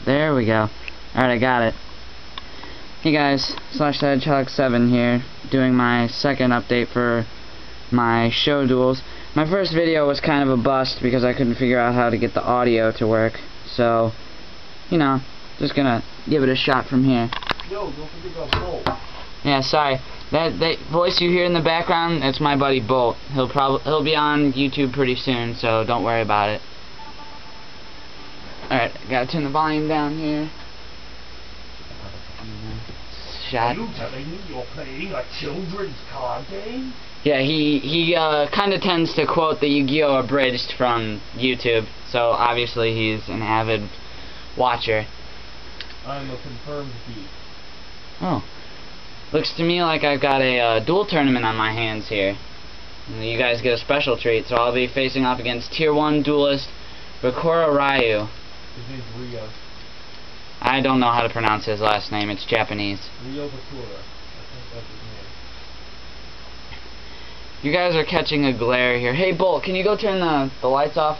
There we go. Alright, I got it. Hey guys, /Hedgehog7 here, doing my second update for my show Duels. My first video was kind of a bust because I couldn't figure out how to get the audio to work. So, you know, just gonna give it a shot from here. Yo, don't forget about Bolt. Yeah, sorry. That voice you hear in the background, that's my buddy Bolt. He'll be on YouTube pretty soon, so don't worry about it. Alright, gotta turn the volume down here. Shot. Are you telling me you're playing a children's card game? Yeah, he kind of tends to quote the Yu-Gi-Oh! Abridged from YouTube, so obviously he's an avid watcher. I'm a confirmed geek. Oh. Looks to me like I've got a duel tournament on my hands here. And you guys get a special treat, so I'll be facing off against Tier 1 duelist Bakura Ryu. His name's Rio. I don't know how to pronounce his last name, it's Japanese. Rio Bakura. I think that's his name. You guys are catching a glare here. Hey Bolt, can you go turn the lights off?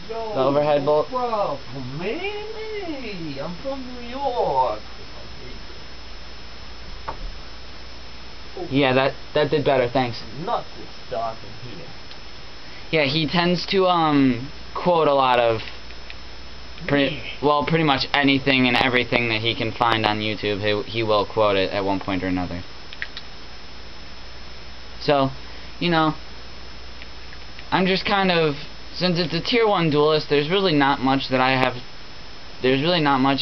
Yo, The overhead bolt? Bro, man, I'm from New York. Yeah, that did better, thanks. Nuts, it's dark in here. Yeah, he tends to quote a lot of pretty much anything and everything that he can find on YouTube. He will quote it at one point or another. So, you know, I'm just kind of, since it's a Tier 1 duelist, there's really not much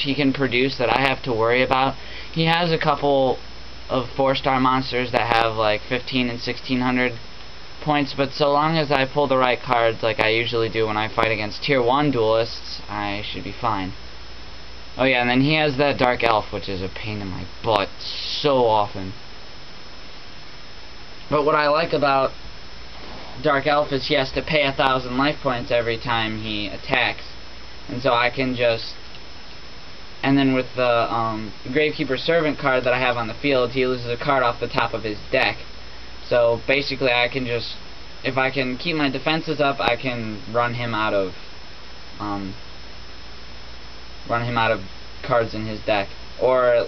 he can produce that I have to worry about. He has a couple of 4-star monsters that have like 15 and 1600 points, but so long as I pull the right cards like I usually do when I fight against Tier 1 duelists, I should be fine. Oh yeah, and then he has that Dark Elf, which is a pain in my butt so often. But what I like about Dark Elf is he has to pay 1,000 life points every time he attacks, and so I can just... And then with the Gravekeeper Servant card that I have on the field, he loses a card off the top of his deck. So basically I can just, if I can keep my defenses up, I can run him out of cards in his deck, or at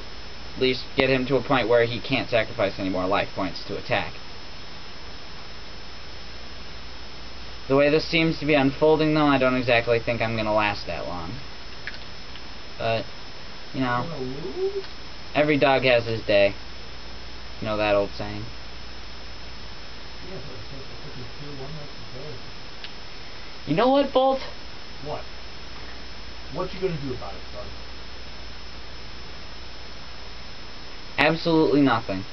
least get him to a point where he can't sacrifice any more life points to attack. The way this seems to be unfolding though, I don't exactly think I'm gonna last that long. But, you know, every dog has his day. You know that old saying. You know what, Bolt? What? What you gonna do about it, son? Absolutely nothing.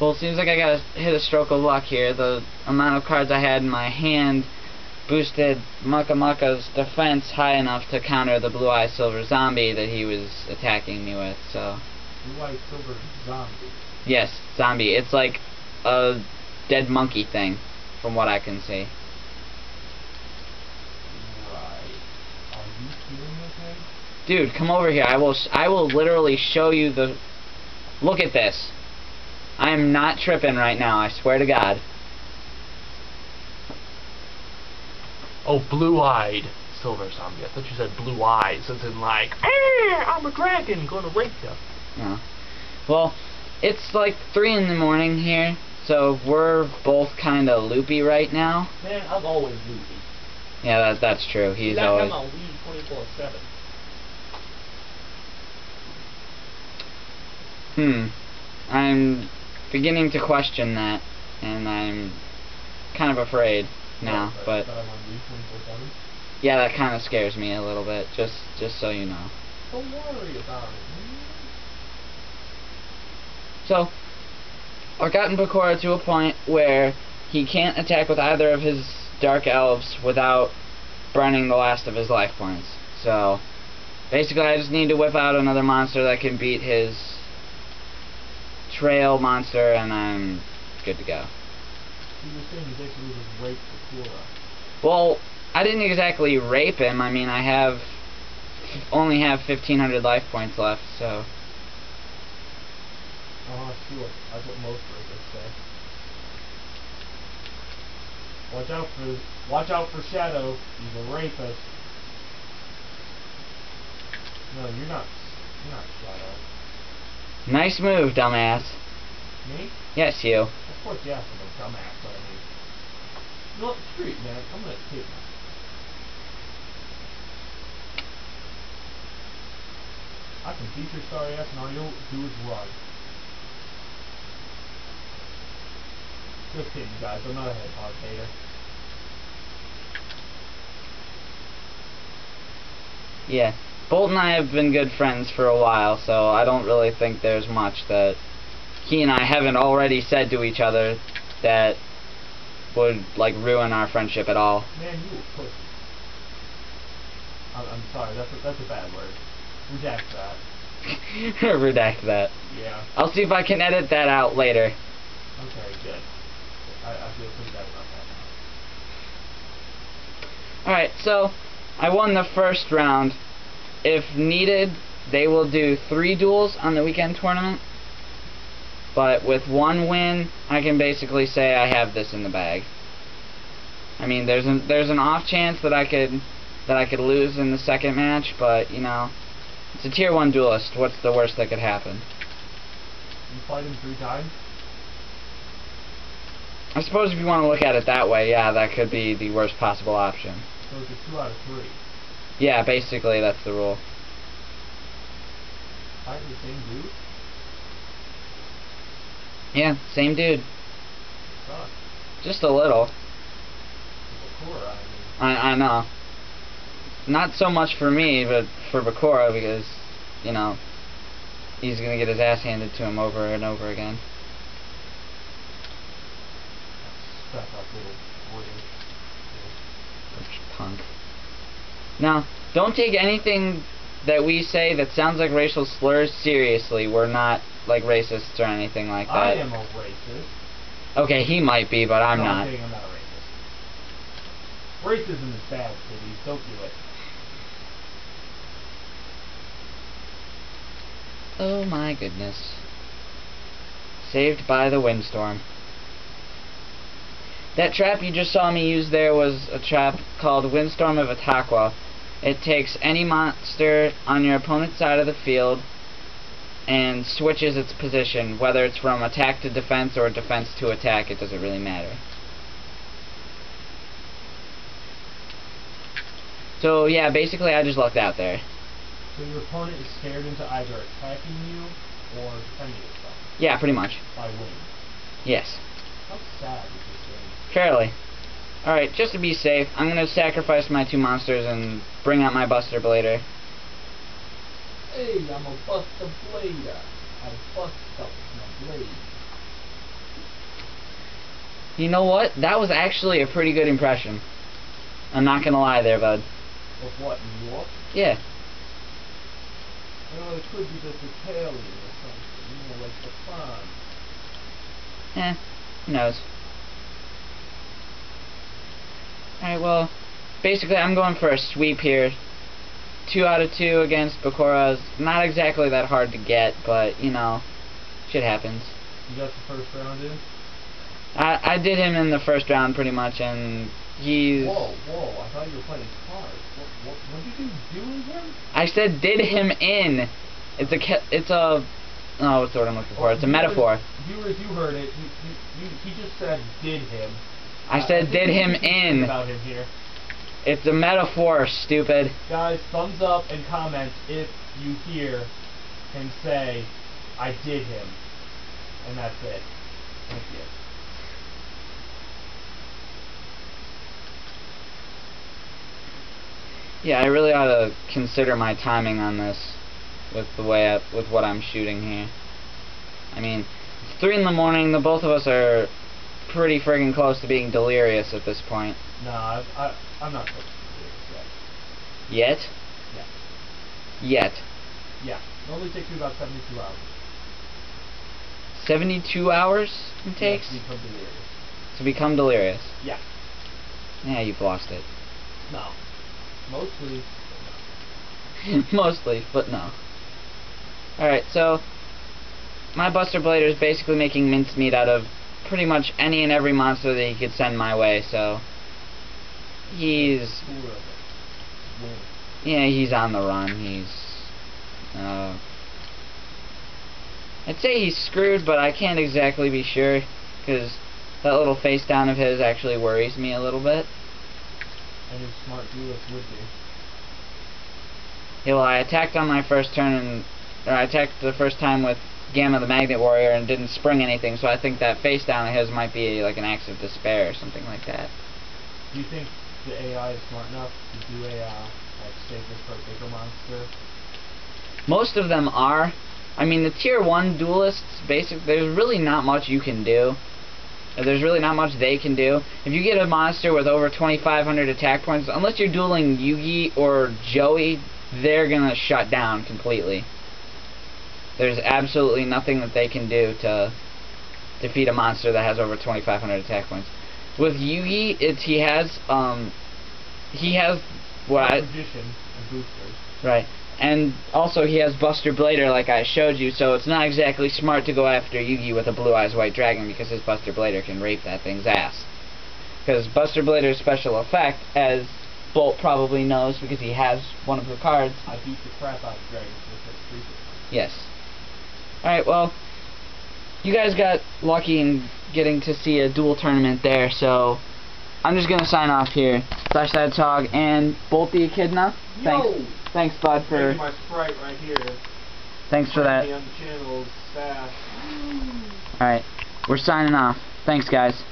Well, it seems like I gotta hit a stroke of luck here. The amount of cards I had in my hand boosted Mucka Mucka's defense high enough to counter the Blue-Eye Silver Zombie that he was attacking me with, so... Blue-Eye Silver Zombie? Yes, zombie. It's like a dead monkey thing, from what I can see. Right. Are you feeling okay? Dude, come over here. I will literally show you the... Look at this. I am not tripping right now, I swear to God. Oh, blue-eyed silver zombie. I thought you said blue eyes, as in like, hey, I'm a dragon, gonna rape you. Yeah. Well, it's like 3 in the morning here, so we're both kind of loopy right now. Man, I'm always loopy. Yeah, that's true. He's always... I'll leave 24/7. I'm beginning to question that, and I'm kind of afraid now, but... Yeah, that kind of scares me a little bit, just so you know. Don't worry about it, man. So, I've gotten Bakura to a point where he can't attack with either of his Dark Elves without burning the last of his life points. So, basically I just need to whip out another monster that can beat his Trail monster, and I'm good to go. You were saying you basically just raped Bakura. Well, I didn't exactly rape him. I mean, I only have 1,500 life points left, so... Oh, sure. That's what most rapists say. Watch out for Shadow. He's a rapist. No, you're not Shadow. Nice move, dumbass. Me? Yes, you. Of course, yes, I'm a dumbass, but I mean... You know what, street, man. I'm gonna take that. I can teach your sorry ass, and all you'll do is run. Just kidding, you guys. I'm not a hedgehog hater. Yeah. Bolt and I have been good friends for a while, so I don't really think there's much that he and I haven't already said to each other that would, like, ruin our friendship at all. Man, you a pussy. I'm sorry, that's a bad word. Redact that. Redact that. Yeah. I'll see if I can edit that out later. Okay, good. I feel pretty bad about that now. Alright, so I won the first round. If needed, they will do 3 duels on the weekend tournament. But with 1 win, I can basically say I have this in the bag. I mean, there's an off chance that I could lose in the second match, but you know, it's a tier 1 duelist. What's the worst that could happen? You fight him 3 times? I suppose if you want to look at it that way, yeah, that could be the worst possible option. So it's a 2 out of 3. Yeah, basically that's the rule. Fighting the same dude? Yeah, same dude. Sucks. Just a little. Bakura, I mean. I know. Not so much for me, but for Bakura, because, you know, he's gonna get his ass handed to him over and over again. Stuck up little warrior. Punk. Now, don't take anything that we say that sounds like racial slurs seriously. We're not, like, racists or anything like that. I am a racist. Okay, he might be, but I'm not. I'm kidding, I'm not a racist. Racism is bad, cities. Don't do it. Oh my goodness. Saved by the windstorm. That trap you just saw me use there was a trap called Windstorm of Itaqua. It takes any monster on your opponent's side of the field and switches its position, whether it's from attack to defense or defense to attack, it doesn't really matter. So yeah, basically I just lucked out there. So your opponent is scared into either attacking you or defending itself? Yeah, pretty much. By winning? Yes. How sad is this game? Fairly. Alright, just to be safe, I'm going to sacrifice my 2 monsters and bring out my Buster Blader. Hey, I'm a Buster Blader. I bust up with my blade. You know what? That was actually a pretty good impression. I'm not going to lie there, bud. Of what, New York? Yeah. Well, it could be just Italian or something, you know, like the fun. Who knows? Alright, well, basically I'm going for a sweep here. 2 out of 2 against Bakura is not exactly that hard to get, but, you know, shit happens. You got the first round in? I did him in the first round pretty much, and he's... Whoa, I thought you were playing cards. What did you do in him? I said did him in. It's a... Oh, what's the word I'm looking for? It's a metaphor. Viewers, you heard it. He just said did him. I said did him in. About him here. It's a metaphor, stupid. Guys, thumbs up and comment if you hear him say, I did him. And that's it. Thank you. Yeah, I really ought to consider my timing on this with with what I'm shooting here. I mean, it's 3 in the morning. The both of us are pretty friggin' close to being delirious at this point. Nah, I'm not close to delirious yet. Yet? Yeah. Yet. Yeah. It only takes me about 72 hours. 72 hours it takes? Yeah, to become delirious. To become delirious? Yeah. Yeah, you've lost it. No. Mostly. Mostly, but no. Alright, so my Buster Blader is basically making mincemeat out of pretty much any and every monster that he could send my way, so he's... Yeah, he's on the run. I'd say he's screwed, but I can't exactly be sure, because that little face down of his actually worries me a little bit. And his smart duelist would be. Yeah, well, I attacked on my first turn, or I attacked the first time with Gamma the Magnet Warrior and didn't spring anything, so I think that face down of his might be like an act of despair or something like that. Do you think the AI is smart enough to do a, like, save this for a bigger monster? Most of them are. I mean, the tier 1 duelists, there's really not much you can do. There's really not much they can do. If you get a monster with over 2,500 attack points, unless you're dueling Yugi or Joey, they're gonna shut down completely. There's absolutely nothing that they can do to defeat a monster that has over 2,500 attack points. With Yugi, he has what Magician and boosters. Right. And also he has Buster Blader like I showed you, so it's not exactly smart to go after Yugi with a Blue Eyes White Dragon because his Buster Blader can rape that thing's ass. Because Buster Blader's special effect, as Bolt probably knows because he has one of the cards. I beat the crap out of dragons with it frequently. Yes. Alright, well, you guys got lucky in getting to see a duel tournament there, so I'm just gonna sign off here. Flashlight Hog and Bolt the Echidna. Thanks, bud, for my sprite right here. Thanks for that. On the channel, staff. Alright, we're signing off. Thanks, guys.